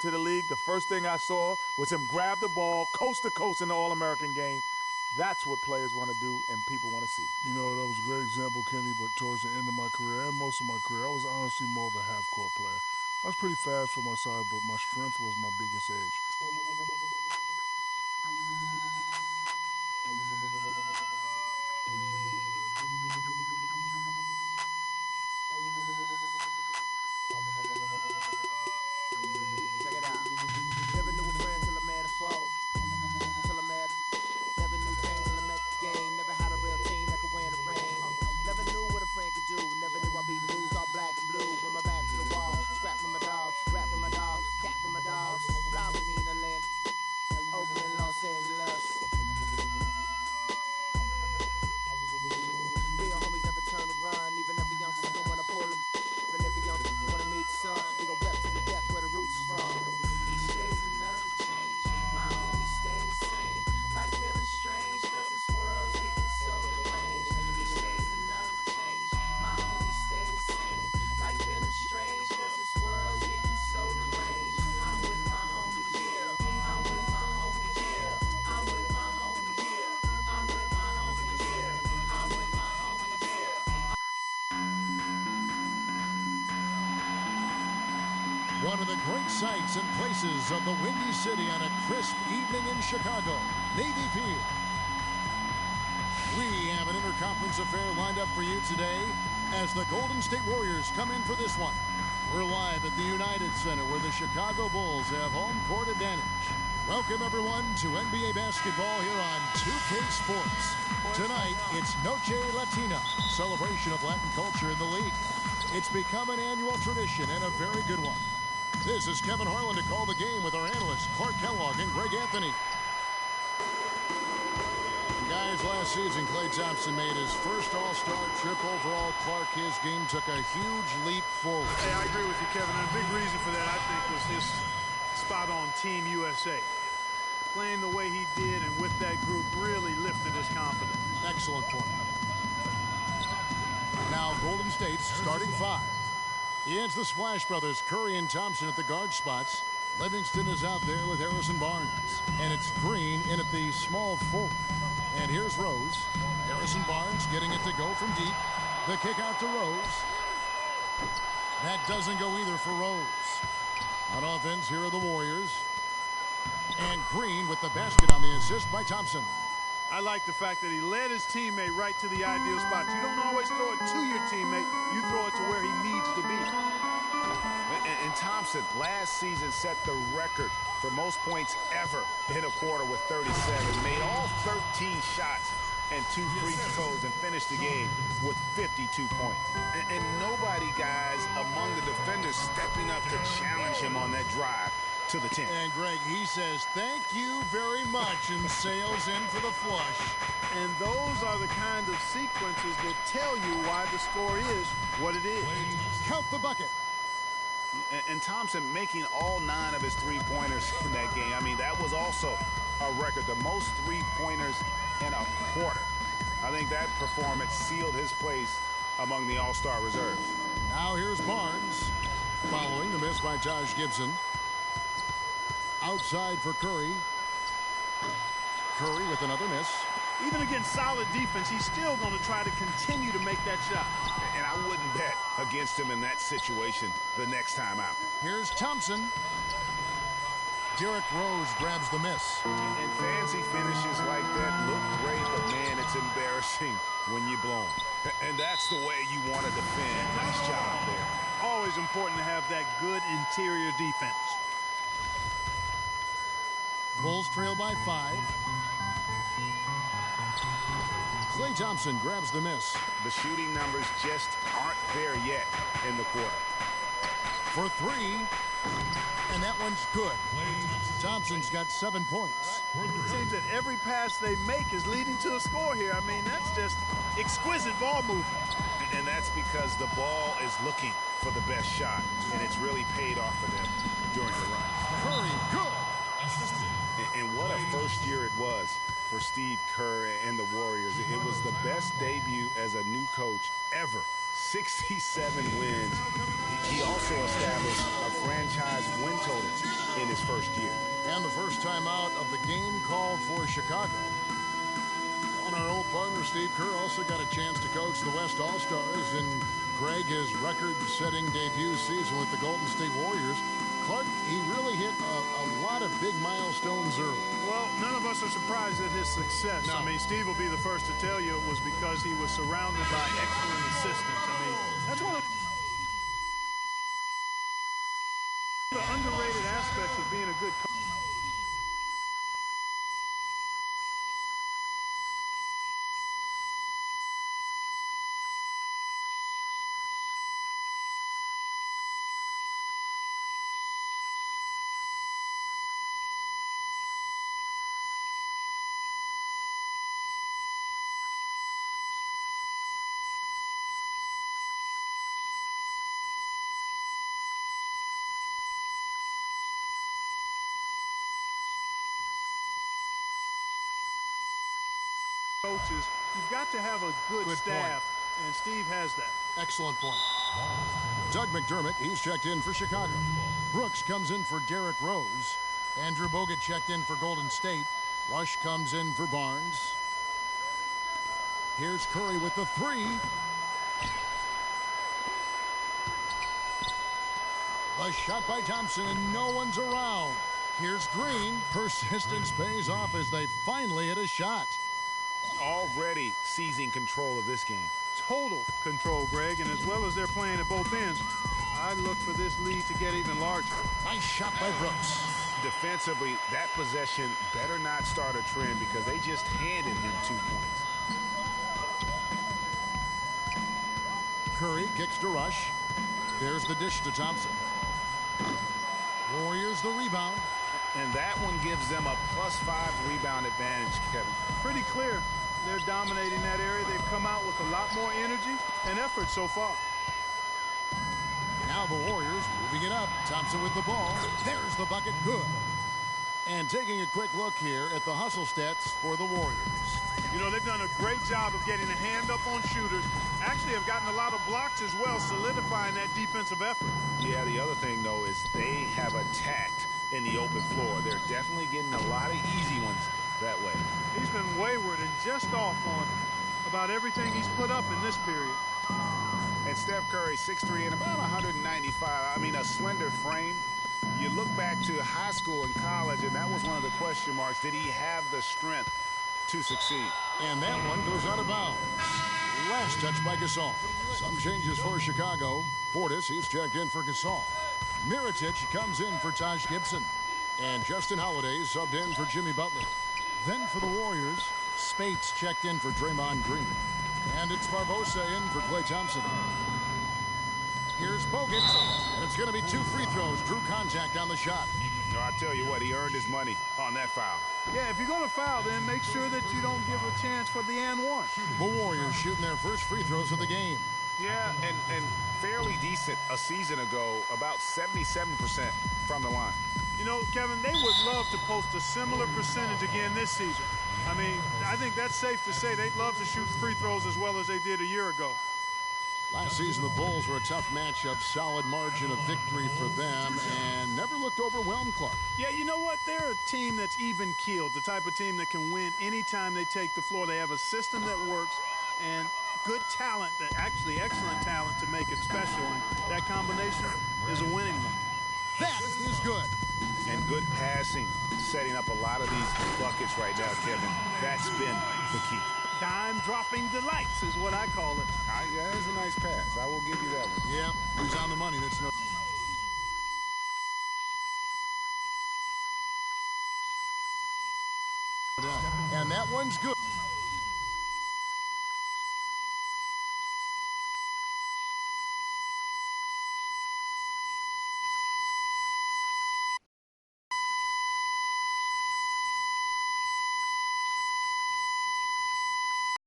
into the league, the first thing I saw was him grab the ball coast to coast in the All-American game. That's what players want to do and people want to see. You know, that was a great example, Kenny, but towards the end of my career and most of my career, I was honestly more of a half-court player. I was pretty fast for my size, but my strength was my biggest edge. Check it out. Never knew a friend till I met a foe. Never knew things till I met the game. Never had a real team that could win the ring. Never knew what a friend could do. Never knew I'd be bruised all black and blue. With my back to the wall. Scrap with my dog. Rap with my dog. Cat with my dogs. Fly with me in the land. Oakland, Los Angeles. Real homies never turn to run. Even if a youngster don't wanna pull them. Even if a youngster wanna meet the sun. We gon' rep to the death where the roots from. Each day's another change. My homies stay the same. Like feeling strange, cause this world's getting so deranged. Each day's another change. My homies stay the same. Like feeling strange, cause this world's getting so deranged. I'm with my homies, yeah. I'm with my homies, yeah. I'm with my homies, yeah. I'm with my homies, yeah. I'm with my homies, yeah. One of the great sights and places of the Windy City on a crisp evening in Chicago, Navy Field. We have an interconference affair lined up for you today as the Golden State Warriors come in for this one. We're live at the United Center where the Chicago Bulls have home court advantage. Welcome everyone to NBA basketball here on 2K Sports. Tonight, it's Noche Latina, celebration of Latin culture in the league. It's become an annual tradition and a very good one. This is Kevin Harlan to call the game with our analysts Clark Kellogg and Greg Anthony. Guys, last season, Klay Thompson made his first All-Star trip overall. Clark, his game took a huge leap forward. Hey, I agree with you, Kevin. And a big reason for that, I think, was his spot on Team USA. Playing the way he did and with that group really lifted his confidence. Excellent point. Now, Golden State's starting five. It's the Splash Brothers, Curry and Thompson at the guard spots. Livingston is out there with Harrison Barnes. And it's Green in at the small forward. And here's Rose. Harrison Barnes getting it to go from deep. The kick out to Rose. That doesn't go either for Rose. On offense, here are the Warriors. And Green with the basket on the assist by Thompson. I like the fact that he led his teammate right to the ideal spot. You don't always throw it to your teammate. You throw it to where he needs to be. And Thompson last season set the record for most points ever in a quarter with 37. Made all 13 shots and 2 free throws and finished the game with 52 points. And nobody, guys, among the defenders stepping up to challenge him on that drive to the 10. And Greg, he says thank you very much and sails in for the flush. And those are the kind of sequences that tell you why the score is what it is. Count the bucket. And Thompson making all 9 of his three-pointers in that game. I mean, that was also a record, the most three-pointers in a quarter. I think that performance sealed his place among the All-Star reserves. Now here's Barnes, following the miss by Josh Gibson. Outside for Curry. Curry with another miss. Even against solid defense, he's still going to try to continue to make that shot. And I wouldn't bet against him in that situation the next time out. Here's Thompson. Derrick Rose grabs the miss. And fancy finishes like that look great, but man, it's embarrassing when you blow them. And that's the way you want to defend. Nice job there. Always important to have that good interior defense. Bulls trail by 5. Klay Thompson grabs the miss. The shooting numbers just aren't there yet in the quarter. For 3. And that one's good. Thompson's got 7 points. It seems that every pass they make is leading to a score here. I mean, that's just exquisite ball movement. And that's because the ball is looking for the best shot, and it's really paid off for them during the run. Curry, good. And what a first year it was for Steve Kerr and the Warriors. It was the best debut as a new coach ever. 67 wins. He also established a franchise win total his first year. And the first time out of the game called for Chicago. On our old partner, Steve Kerr, also got a chance to coach the West All-Stars in Greg, his record-setting debut season with the Golden State Warriors. Clark, he really hit a lot of big milestones early. Well, none of us are surprised at his success. No. I mean, Steve will be the first to tell you it was because he was surrounded by excellent assistants. I mean, that's one of the underrated aspects of being a good coach. Coaches, you've got to have a good staff, and Steve has that. Excellent point. Doug McDermott, he's checked in for Chicago. Brooks comes in for Derrick Rose. Andrew Bogut checked in for Golden State. Rush comes in for Barnes. Here's Curry with the three. The shot by Thompson, and no one's around. Here's Green. Persistence pays off as they finally hit a shot. Already seizing control of this game. Total control, Greg, and as well as they're playing at both ends, I look for this lead to get even larger. Nice shot by Brooks. Defensively, that possession better not start a trend because they just handed him 2 points. Curry kicks to Rush. There's the dish to Thompson. Warriors the rebound. And that one gives them a +5 rebound advantage, Kevin. Pretty clear. They're dominating that area. They've come out with a lot more energy and effort so far. Now the Warriors moving it up. Thompson with the ball. There's the bucket. Good. And taking a quick look here at the hustle stats for the Warriors. You know, they've done a great job of getting a hand up on shooters. Actually have gotten a lot of blocks as well, solidifying that defensive effort. Yeah, the other thing, though, is they have attacked in the open floor. They're definitely getting a lot of easy ones that way. He's been wayward and just off on about everything he's put up in this period. And Steph Curry, 6'3" and about 195. I mean, a slender frame. You look back to high school and college, and that was one of the question marks. Did he have the strength to succeed? And that one goes out of bounds. Last touch by Gasol. Some changes for Chicago. Portis, he's checked in for Gasol. Mirotic comes in for Taj Gibson. And Justin Holiday subbed in for Jimmy Butler. Then for the Warriors, Spates checked in for Draymond Green. And it's Barbosa in for Klay Thompson. Here's Bogut. And it's going to be 2 free throws. Drew contact on the shot. No, I tell you what, he earned his money on that foul. Yeah, if you're going to foul, then make sure that you don't give a chance for the and one. The Warriors shooting their first free throws of the game. Yeah, and fairly decent a season ago, about 77% from the line. You know, Kevin, they would love to post a similar percentage again this season. I mean, I think that's safe to say they'd love to shoot free throws as well as they did a year ago. Last season, the Bulls were a tough matchup, solid margin of victory for them, and never looked overwhelmed, Clark. Yeah, you know what? They're a team that's even-keeled, the type of team that can win anytime they take the floor. They have a system that works and good talent, actually excellent talent to make it special, and that combination is a winning one. That is good. And good passing, setting up a lot of these buckets right now, Kevin. That's been the key. Dime-dropping delights is what I call it. That is a nice pass. I will give you that one. Yeah, he's on the money. That's no... And that one's good.